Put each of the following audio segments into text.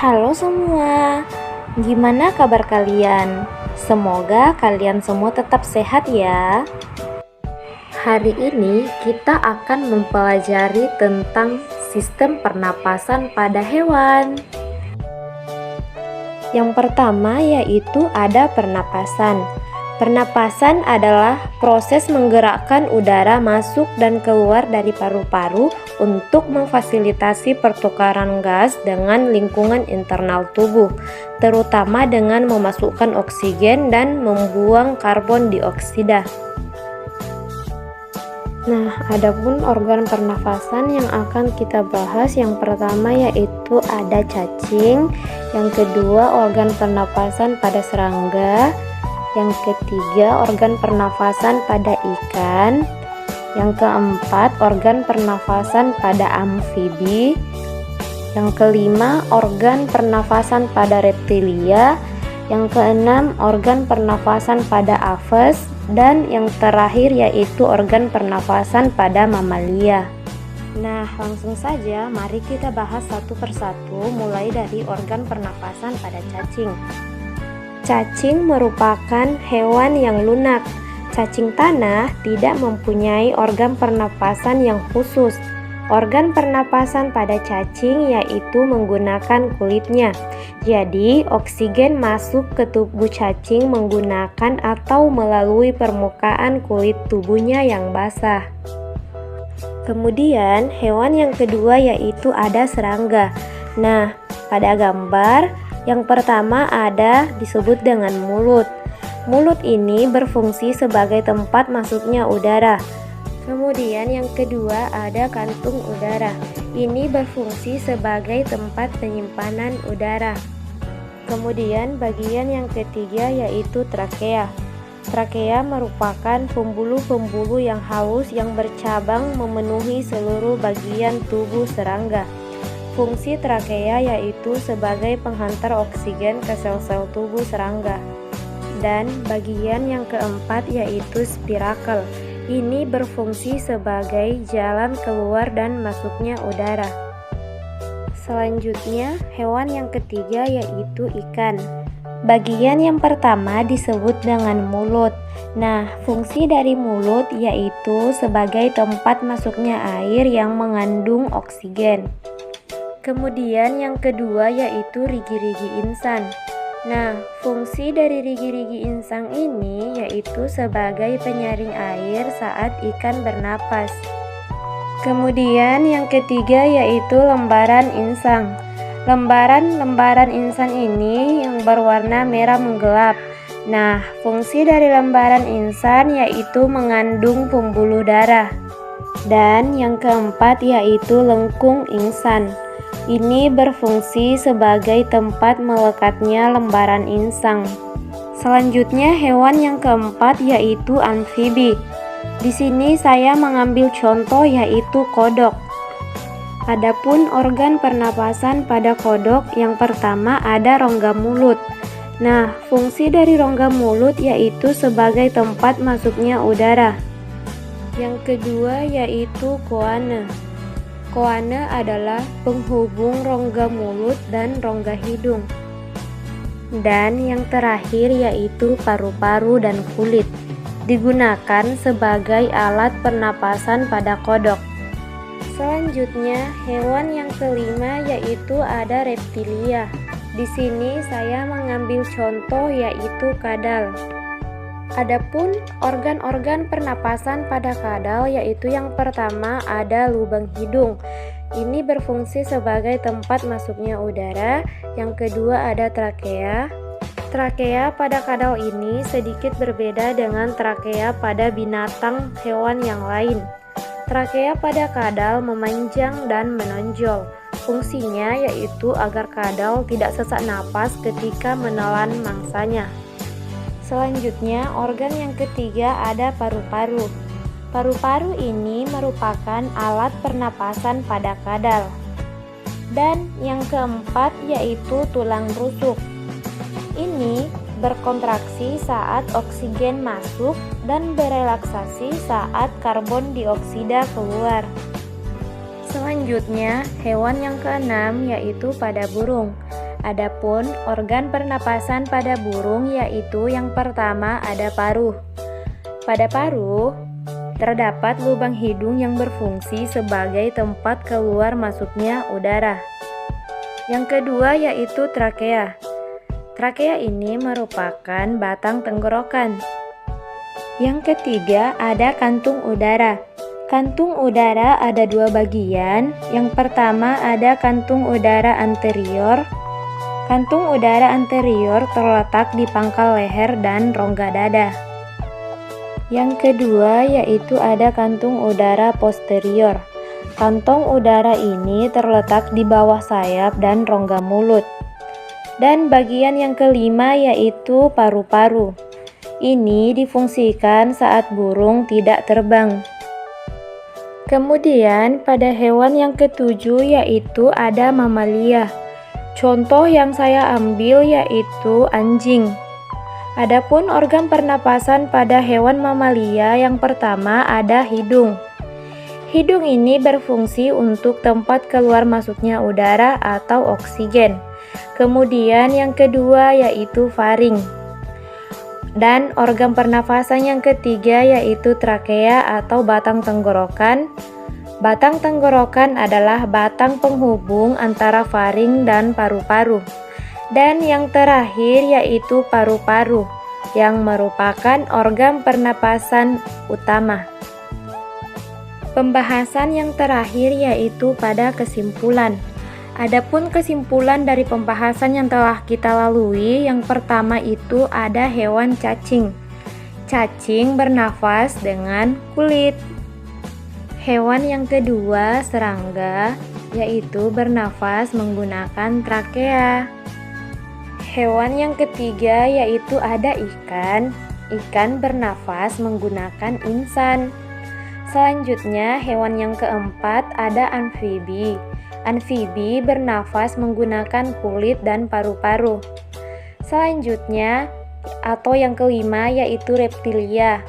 Halo semua, gimana kabar kalian? Semoga kalian semua tetap sehat ya. Hari ini kita akan mempelajari tentang sistem pernapasan pada hewan. Yang pertama yaitu ada pernapasan. Pernapasan adalah proses menggerakkan udara masuk dan keluar dari paru-paru untuk memfasilitasi pertukaran gas dengan lingkungan internal tubuh, terutama dengan memasukkan oksigen dan membuang karbon dioksida. Nah, adapun organ pernafasan yang akan kita bahas yang pertama yaitu ada cacing, yang kedua organ pernapasan pada serangga, yang ketiga organ pernafasan pada ikan, yang keempat organ pernafasan pada amfibi, yang kelima organ pernafasan pada reptilia, yang keenam organ pernafasan pada aves, dan yang terakhir yaitu organ pernafasan pada mamalia. Nah, langsung saja mari kita bahas satu persatu mulai dari organ pernapasan pada cacing. Cacing merupakan hewan yang lunak. Cacing tanah tidak mempunyai organ pernapasan yang khusus. Organ pernapasan pada cacing yaitu menggunakan kulitnya. Jadi, oksigen masuk ke tubuh cacing menggunakan atau melalui permukaan kulit tubuhnya yang basah. Kemudian, hewan yang kedua yaitu ada serangga. Nah, pada gambar yang pertama ada disebut dengan mulut. Mulut ini berfungsi sebagai tempat masuknya udara. Kemudian yang kedua ada kantung udara. Ini berfungsi sebagai tempat penyimpanan udara. Kemudian bagian yang ketiga yaitu trakea. Trakea merupakan pembuluh-pembuluh yang halus yang bercabang memenuhi seluruh bagian tubuh serangga. Fungsi trakea yaitu sebagai penghantar oksigen ke sel-sel tubuh serangga. Dan bagian yang keempat yaitu spirakel. Ini berfungsi sebagai jalan keluar dan masuknya udara. Selanjutnya, hewan yang ketiga yaitu ikan. Bagian yang pertama disebut dengan mulut. Nah, fungsi dari mulut yaitu sebagai tempat masuknya air yang mengandung oksigen. Kemudian yang kedua yaitu rigi-rigi insang. Nah, fungsi dari rigi-rigi insang ini yaitu sebagai penyaring air saat ikan bernapas. Kemudian yang ketiga yaitu lembaran insang. Lembaran insang ini yang berwarna merah menggelap. Nah, fungsi dari lembaran insang yaitu mengandung pembuluh darah. Dan yang keempat yaitu lengkung insang. Ini berfungsi sebagai tempat melekatnya lembaran insang. Selanjutnya hewan yang keempat yaitu amfibi. Di sini saya mengambil contoh yaitu kodok. Adapun organ pernapasan pada kodok yang pertama ada rongga mulut. Nah, fungsi dari rongga mulut yaitu sebagai tempat masuknya udara. Yang kedua yaitu koane. Koane adalah penghubung rongga mulut dan rongga hidung. Dan yang terakhir yaitu paru-paru dan kulit. Digunakan sebagai alat pernapasan pada kodok. Selanjutnya, hewan yang kelima yaitu ada reptilia. Di sini saya mengambil contoh yaitu kadal. Adapun organ-organ pernapasan pada kadal yaitu yang pertama ada lubang hidung. Ini berfungsi sebagai tempat masuknya udara. Yang kedua ada trakea. Trakea pada kadal ini sedikit berbeda dengan trakea pada binatang hewan yang lain. Trakea pada kadal memanjang dan menonjol. Fungsinya yaitu agar kadal tidak sesak napas ketika menelan mangsanya. Selanjutnya, organ yang ketiga ada paru-paru. Paru-paru ini merupakan alat pernapasan pada kadal. Dan yang keempat yaitu tulang rusuk. Ini berkontraksi saat oksigen masuk dan berelaksasi saat karbon dioksida keluar. Selanjutnya, hewan yang keenam yaitu pada burung. Adapun organ pernapasan pada burung yaitu yang pertama ada paruh. Pada paruh terdapat lubang hidung yang berfungsi sebagai tempat keluar masuknya udara. Yang kedua yaitu trakea. Trakea ini merupakan batang tenggorokan. Yang ketiga ada kantung udara. Kantung udara ada dua bagian. Yang pertama ada kantung udara anterior. Kantung udara anterior terletak di pangkal leher dan rongga dada. Yang kedua yaitu ada kantung udara posterior. Kantong udara ini terletak di bawah sayap dan rongga mulut. Dan bagian yang kelima yaitu paru-paru. Ini difungsikan saat burung tidak terbang. Kemudian pada hewan yang ketujuh yaitu ada mamalia. Contoh yang saya ambil yaitu anjing. Adapun organ pernapasan pada hewan mamalia yang pertama ada hidung. Hidung ini berfungsi untuk tempat keluar masuknya udara atau oksigen. Kemudian yang kedua yaitu faring. Dan organ pernafasan yang ketiga yaitu trakea atau batang tenggorokan. Batang tenggorokan adalah batang penghubung antara faring dan paru-paru. Dan yang terakhir yaitu paru-paru yang merupakan organ pernapasan utama. Pembahasan yang terakhir yaitu pada kesimpulan. Adapun kesimpulan dari pembahasan yang telah kita lalui, yang pertama itu ada hewan cacing. Cacing bernafas dengan kulit. Hewan yang kedua serangga, yaitu bernafas menggunakan trakea. Hewan yang ketiga yaitu ada ikan. Ikan bernafas menggunakan insan. Selanjutnya hewan yang keempat ada amfibi. Amfibi bernafas menggunakan kulit dan paru-paru. Selanjutnya atau yang kelima yaitu reptilia.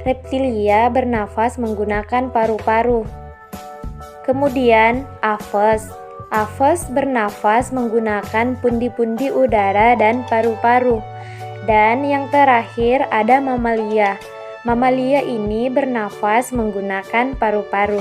Reptilia bernafas menggunakan paru-paru. Kemudian aves. Aves bernafas menggunakan pundi-pundi udara dan paru-paru. Dan yang terakhir ada mamalia. Mamalia ini bernafas menggunakan paru-paru.